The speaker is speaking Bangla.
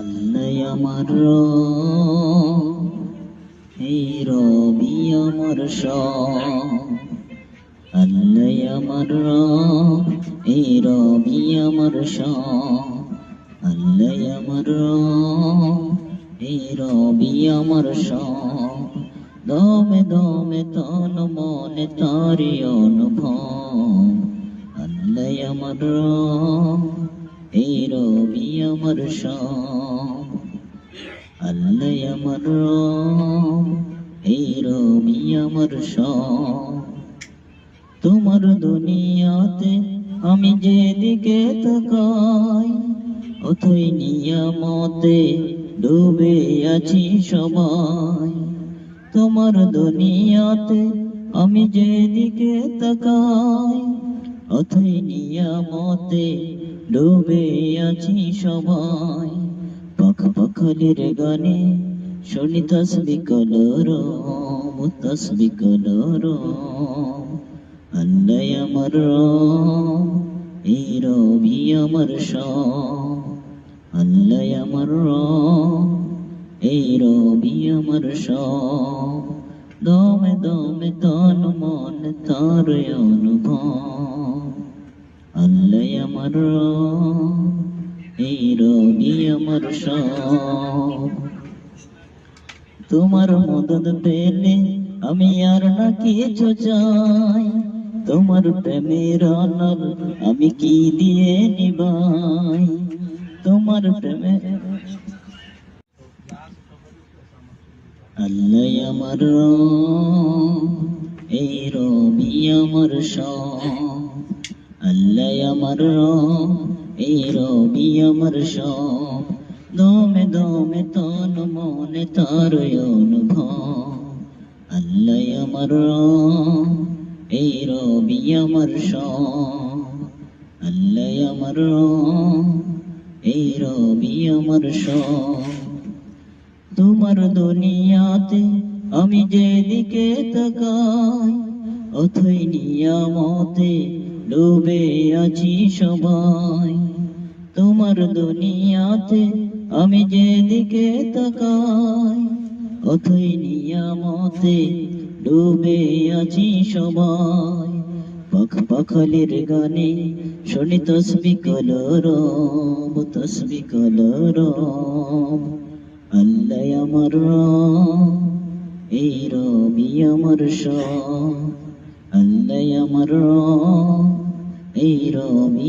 আল্লাহ আমার রব, এই রবি আমার সব। আল্লাহ আমার রব, এই রবি আমার সব। আল্লাহ আমার রব, এই রবি আমার সব। দমে দমে তন মনে তারি অনুভব। আল্লাহ আমার রব, এই রবি আমার সব। আল্লাহ আমার রব, এই রবি আমার সব। তোমার দুনিয়াতে আমি যেদিকে তাকাই, অথই নিয়ামতে ডুবে আছি সবাই। তোমার দুনিয়াতে আমি যেদিকে তাকাই, অথই নিয়ামতে ডুবে আছি সবাই। পাখ পাখালির গানে শুনি তসবিহ কলরব, তসবিহ কলরব। আল্লাহ আমার রব, এই রবি আমার সব। আল্লাহ আমার রব, এই রবি আমার সব। দমে দমে তন মন তার অনুভব। আল্লাহ আমার রব, এই রবি আমার সব। তোমার মদদ পেলে আমি আর না কিছু চাই। তোমার প্রেমের আনল আমি কি দিয়ে নিবাই। তোমার প্রেমে আল্লাহ আমার রব, এই রবি আমার সব। আল্লাহ আমার রব, এই রবি আমার সব। দমে দমে তন মনে তার অনুভব। আল্লাহ আমার রব, এই রবি আমার সব। আল্লাহ আমার রব, এই রবি আমার সব। তোমার দুনিয়াতে আমি যেদিকে তাকাই, অথই নিয়ামতে ডুবে আছি সবাই। তোমার দুনিয়াতে আমি যেদিকে তাকাই, অথই নিয়ামতে ডুবে আছি সবাই। পাখ পাখালির গানে শুনি তসবিহ কলরব, তসবিহ কলরব। আল্লাহ আমার রব, এই রবি আমার সব। আল্লাহ আমার রব, এই রবি